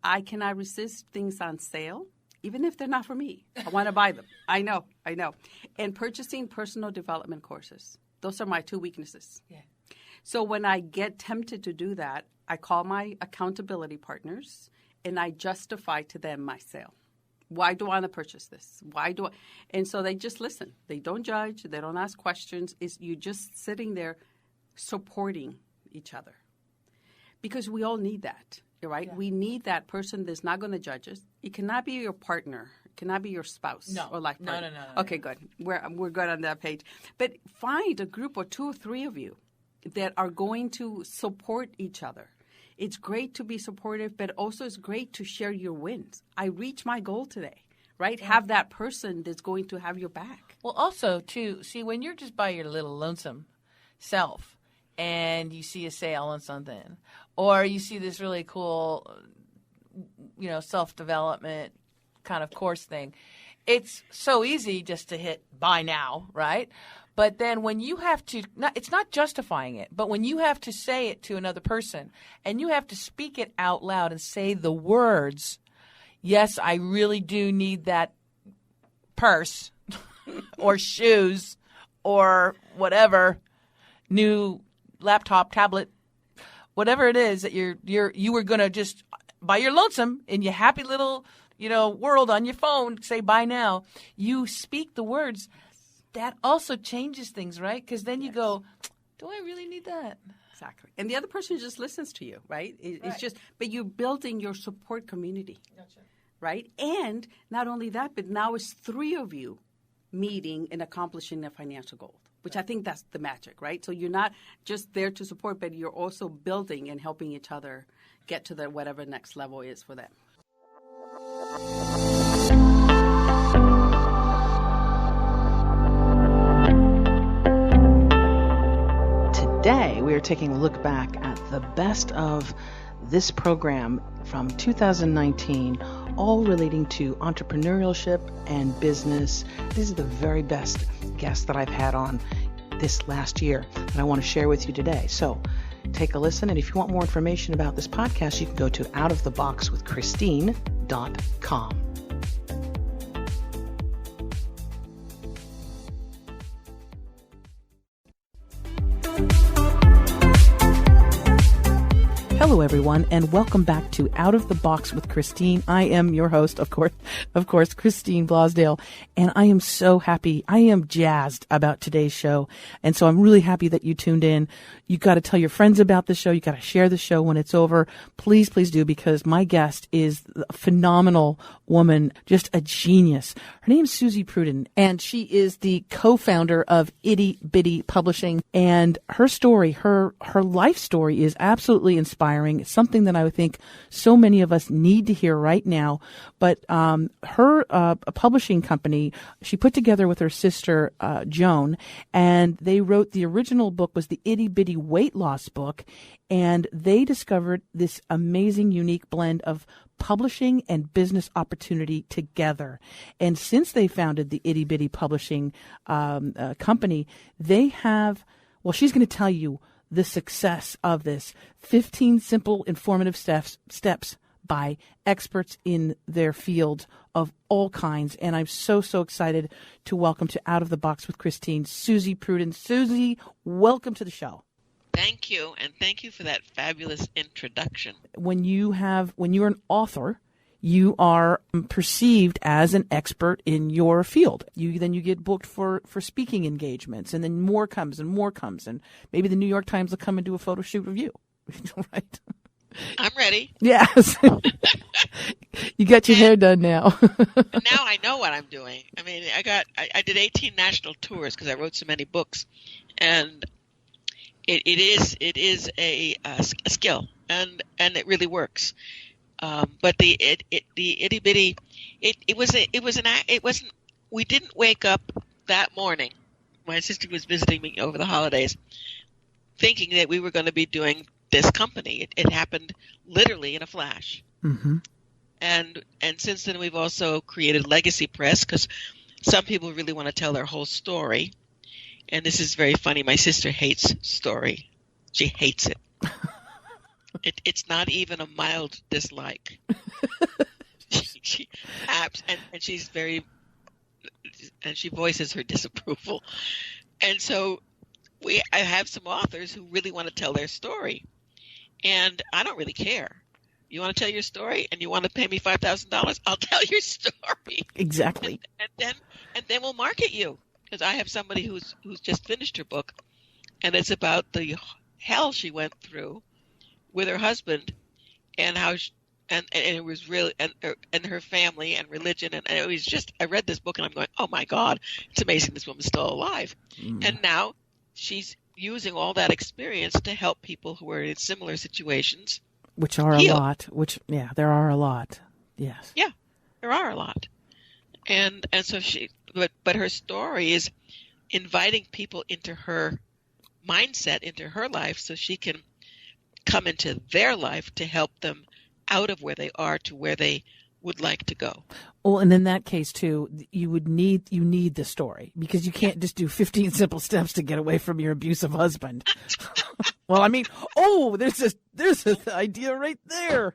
Speaker 5: I cannot resist things on sale, even if they're not for me. I want to buy them. I know. And purchasing personal development courses. Those are my 2 weaknesses. Yeah. So when I get tempted to do that, I call my accountability partners and I justify to them my sale. Why do I want to purchase this? And so they just listen. They don't judge. They don't ask questions. You're just sitting there supporting each other. Because we all need that, right? Yeah. We need that person that's not going to judge us. It cannot be your partner. Can I be your spouse?
Speaker 6: No.
Speaker 5: Or life
Speaker 6: No.
Speaker 5: partner? Okay, good. We're good on that page. But find a group or 2 or 3 of you that are going to support each other. It's great to be supportive, but also it's great to share your wins. I reached my goal today, right? Yeah. Have that person that's going to have your back.
Speaker 6: Well, also, too, see, when you're just by your little lonesome self and you see a sale on something, or you see this really cool, self-development kind of course thing, it's so easy just to hit buy now, right? But then when you have to, it's not justifying it, but when you have to say it to another person and you have to speak it out loud and say the words, yes, I really do need that purse or shoes or whatever, new laptop, tablet, whatever it is that you were going to just by your lonesome in your happy little, world on your phone, say buy now. You speak the words. That also changes things, right? Because then you go, do I really need that?
Speaker 5: Exactly. And the other person just listens to you, right? It's just, but you're building your support community, gotcha. Right? And not only that, but now it's 3 of you meeting and accomplishing a financial goal, which I think that's the magic, right? So you're not just there to support, but you're also building and helping each other get to the whatever next level is for them.
Speaker 1: Today, we are taking a look back at the best of this program from 2019, all relating to entrepreneurship and business. These are the very best guests that I've had on this last year that I want to share with you today. So take a listen, and if you want more information about this podcast, you can go to outoftheboxwithchristine.com. Hello, everyone, and welcome back to Out of the Box with Christine. I am your host, of course, Christine Blosdale, and I am so happy. I am jazzed about today's show, and so I'm really happy that you tuned in. You got to tell your friends about the show. You got to share the show when it's over. Please do, because my guest is a phenomenal woman, just a genius. Her name's Suzy Prudden, and she is the co-founder of Itty Bitty Publishing, and her story, her life story, is absolutely inspiring. It's something that I would think so many of us need to hear right now. But her publishing company, she put together with her sister, Joan, and they wrote the original book was the Itty Bitty Weight Loss book. And they discovered this amazing, unique blend of publishing and business opportunity together. And since they founded the Itty Bitty Publishing company, they have, well, she's going to tell you the success of this 15 simple, informative steps by experts in their field of all kinds. And I'm so excited to welcome to Out of the Box with Christine, Suzy Prudden. Suzy, welcome to the show.
Speaker 7: Thank you, and thank you for that fabulous introduction.
Speaker 1: When you're an author, you are perceived as an expert in your field. Then you get booked for speaking engagements, and then more comes, and maybe the New York Times will come and do a photo shoot of you, right?
Speaker 7: I'm ready.
Speaker 1: Yes. You got your hair done now.
Speaker 7: Now I know what I'm doing. I mean, I did 18 national tours because I wrote so many books, and it is a skill, and it really works. But the itty bitty, we didn't wake up that morning. My sister was visiting me over the holidays, thinking that we were going to be doing this company. It happened literally in a flash.
Speaker 1: Mm-hmm.
Speaker 7: And since then we've also created Legacy Press, because some people really want to tell their whole story. And this is very funny. My sister hates story. She hates it. It's not even a mild dislike. she she's very, and she voices her disapproval. And so I have some authors who really want to tell their story, and I don't really care. You want to tell your story, and you want to pay me $5,000? I'll tell your story.
Speaker 1: Exactly.
Speaker 7: And then we'll market you, because I have somebody who's just finished her book, and it's about the hell she went through with her husband, and and it was really, and her family and religion, and it was just, I read this book and I'm going, oh my God, it's amazing this woman's still alive. And now she's using all that experience to help people who are in similar situations.
Speaker 1: Which are heal. A lot. There are a lot. Yes.
Speaker 7: Yeah, there are a lot. And so but her story is inviting people into her mindset, into her life, so she can come into their life to help them out of where they are to where they would like to go.
Speaker 1: Well, and in that case too, you need the story, because you can't just do 15 simple steps to get away from your abusive husband. Well, I mean, there's an idea right there.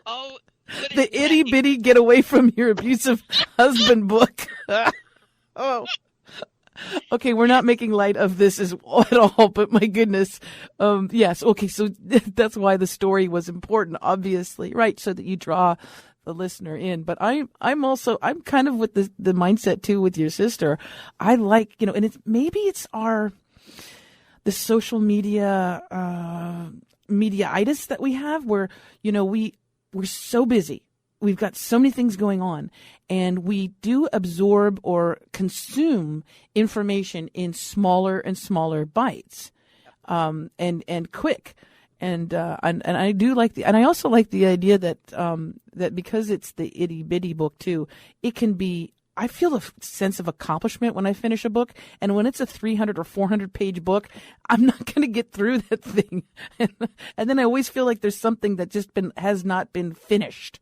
Speaker 7: Oh,
Speaker 1: the itty bitty get away from your abusive husband book. Oh. Okay, we're not making light of this at all, but my goodness. Yes, okay, so that's why the story was important, obviously, right, so that you draw the listener in. But I'm kind of with the mindset, too, with your sister. I like, and it's the social media, media-itis that we have, where, we're so busy. We've got so many things going on, and we do absorb or consume information in smaller and smaller bites, and quick. And I do like and I also like the idea that that because it's the itty bitty book too, it can be. I feel a sense of accomplishment when I finish a book, and when it's a 300 or 400 page book, I'm not going to get through that thing, and then I always feel like there's something that has not been finished.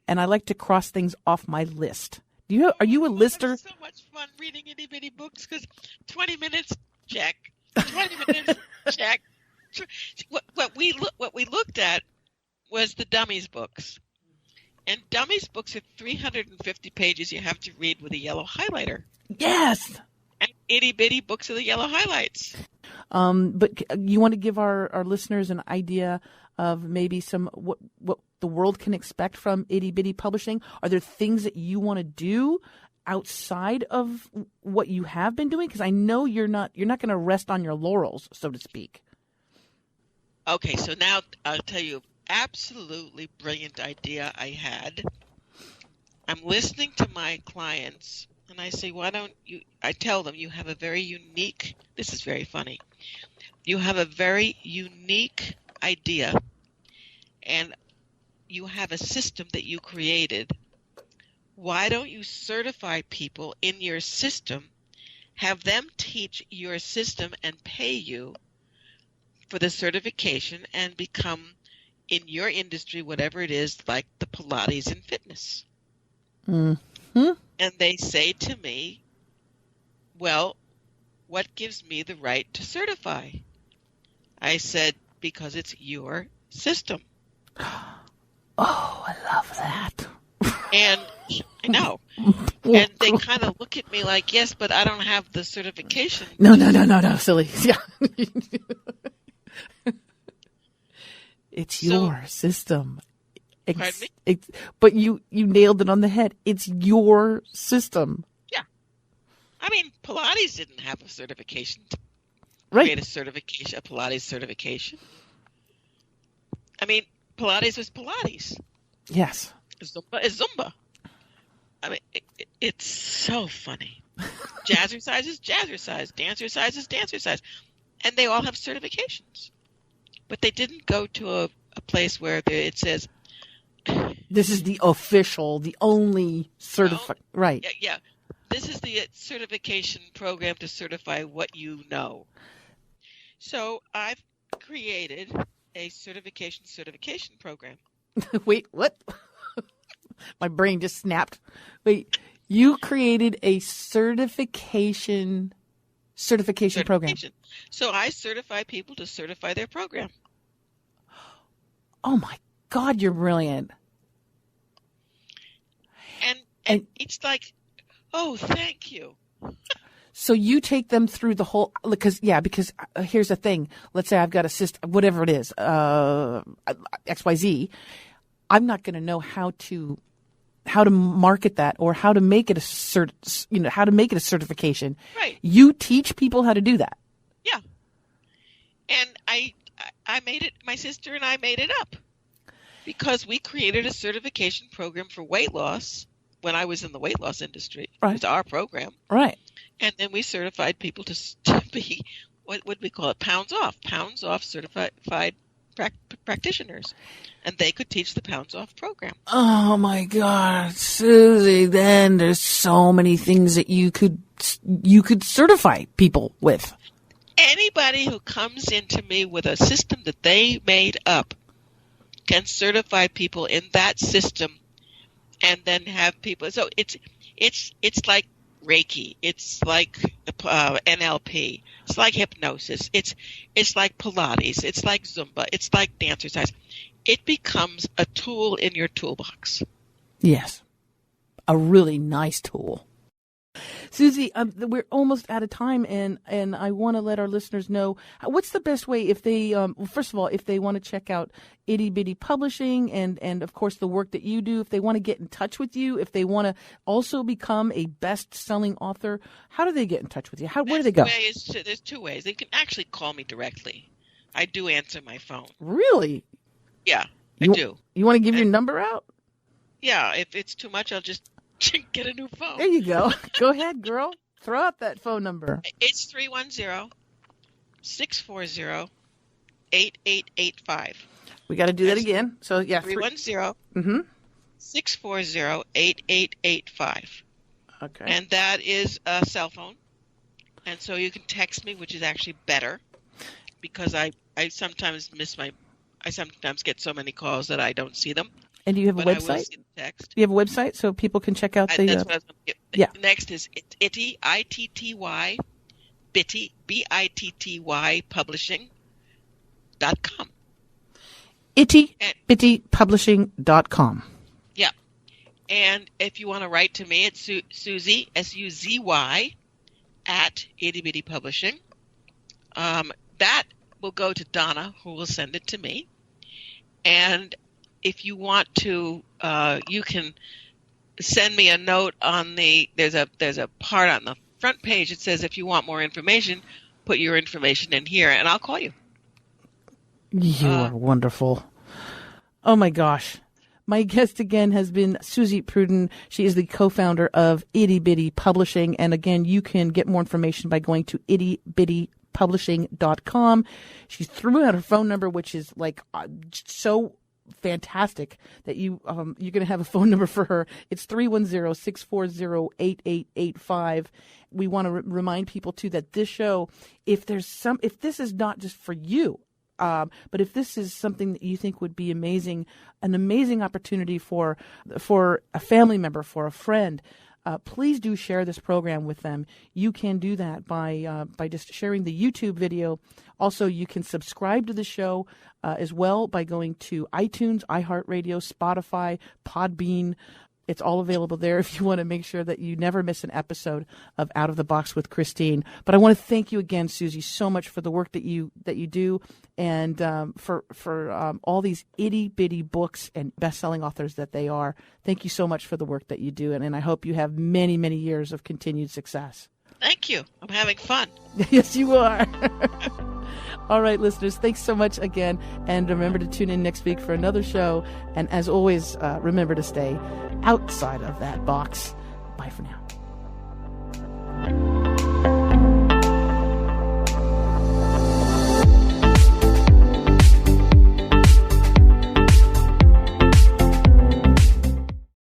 Speaker 1: And I like to cross things off my list. Are you a lister?
Speaker 7: It's so much fun reading itty bitty books, because 20 minutes, check. 20 minutes, check. What we looked at was the dummies books, and dummies books are 350 pages you have to read with a yellow highlighter.
Speaker 1: Yes.
Speaker 7: And itty bitty books are the yellow highlights.
Speaker 1: But you want to give our listeners an idea of maybe what the world can expect from itty bitty publishing? Are there things that you want to do outside of what you have been doing? Because I know you're not going to rest on your laurels, so to speak.
Speaker 7: Okay, so now I'll tell you absolutely brilliant idea I had. I'm listening to my clients, and I say, why don't you, I tell them, you have a very unique, this is very funny, you have a very unique idea, and you have a system that you created. Why don't you certify people in your system, have them teach your system and pay you for the certification, and become in your industry, whatever it is, like the Pilates and fitness.
Speaker 1: Mm-hmm.
Speaker 7: And they say to me, well, what gives me the right to certify? I said, because it's your system.
Speaker 1: Oh, I love that.
Speaker 7: And I know. And they kind of look at me like, yes, but I don't have the certification.
Speaker 1: No, silly. Yeah. It's your system.
Speaker 7: Pardon me?
Speaker 1: But you nailed it on the head. It's your system.
Speaker 7: Yeah. I mean, Pilates didn't have a certification to
Speaker 1: create
Speaker 7: a Pilates certification. I mean, Pilates was Pilates.
Speaker 1: Yes.
Speaker 7: Zumba is Zumba. I mean, it's so funny. Jazzercise is jazzercise. Dancercise is dancercise. And they all have certifications. But they didn't go to a place where it says,
Speaker 1: this is the official, the only certified. No, right.
Speaker 7: Yeah. This is the certification program to certify what you know. So I've created a certification program.
Speaker 1: Wait, what? My brain just snapped. Wait, you created a certification program.
Speaker 7: So I certify people to certify their program.
Speaker 1: Oh my God, you're brilliant.
Speaker 7: And it's like, oh, thank you.
Speaker 1: So you take them through the whole, because here's the thing. Let's say I've got a system, whatever it is, XYZ. I'm not going to know how to market that or how to make it a certification.
Speaker 7: Right.
Speaker 1: You teach people how to do that.
Speaker 7: Yeah. And I made it, my sister and I made it up. Because we created a certification program for weight loss when I was in the weight loss industry. Right. It was our program.
Speaker 1: Right.
Speaker 7: And then we certified people to be, what would we call it, pounds off certified practitioners. And they could teach the pounds off program.
Speaker 1: Oh my God, Suzy, then there's so many things that you could certify people with.
Speaker 7: Anybody who comes into me with a system that they made up can certify people in that system, and then have people. So it's like Reiki. It's like NLP. It's like hypnosis. It's like Pilates. It's like Zumba. It's like dance exercise. It becomes a tool in your toolbox.
Speaker 1: Yes, a really nice tool. Suzy, we're almost out of time, and I want to let our listeners know what's the best way if they, first of all, if they want to check out Itty Bitty Publishing and of course the work that you do, if they want to get in touch with you, if they want to also become a best-selling author, how do they get in touch with you? Where do they go?
Speaker 7: There's two ways. They can actually call me directly. I do answer my phone.
Speaker 1: Really?
Speaker 7: Yeah, I do.
Speaker 1: You want to give your number out?
Speaker 7: Yeah, if it's too much, I'll just get a new phone.
Speaker 1: There you go. Go ahead, girl. Throw out that phone number.
Speaker 7: It's 310-640-8885.
Speaker 1: We got to do that again. So, yeah.
Speaker 7: 310-640-8885.
Speaker 1: Okay.
Speaker 7: And that is a cell phone. And so you can text me, which is actually better, because I sometimes I sometimes get so many calls that I don't see them.
Speaker 1: And do you have a website?
Speaker 7: I will see the text.
Speaker 1: Do you have a website so people can check out the...
Speaker 7: That's what I was going to get.
Speaker 1: Yeah.
Speaker 7: Next is Itty, I-T-T-Y, Bitty, B-I-T-T-Y, publishing.com.
Speaker 1: ittybittypublishing.com.
Speaker 7: Yeah. And if you want to write to me, it's Suzy, S-U-Z-Y, at Itty Bitty Publishing. That will go to Donna, who will send it to me. And if you want to, you can send me a note on there's a part on the front page that says if you want more information, put your information in here and I'll call you.
Speaker 1: You are wonderful. Oh my gosh. My guest again has been Suzy Prudden. She is the co-founder of Itty Bitty Publishing. And again, you can get more information by going to ittybittypublishing.com. She threw out her phone number, which is like so fantastic that you're going to have a phone number for her. It's 310-640-8885. We want to remind people too that this show, if this is not just for you, but if this is something that you think would be amazing, an amazing opportunity for a family member, for a friend, please do share this program with them. You can do that by just sharing the YouTube video. Also, you can subscribe to the show as well by going to iTunes, iHeartRadio, Spotify, Podbean. It's all available there if you want to make sure that you never miss an episode of Out of the Box with Christine. But I want to thank you again, Suzy, so much for the work that you do, and for all these itty bitty books and best-selling authors that they are. Thank you so much for the work that you do, and I hope you have many, many years of continued success.
Speaker 7: Thank you. I'm having fun.
Speaker 1: Yes, you are. All right, listeners, thanks so much again. And remember to tune in next week for another show. And as always, remember to stay outside of that box. Bye for now.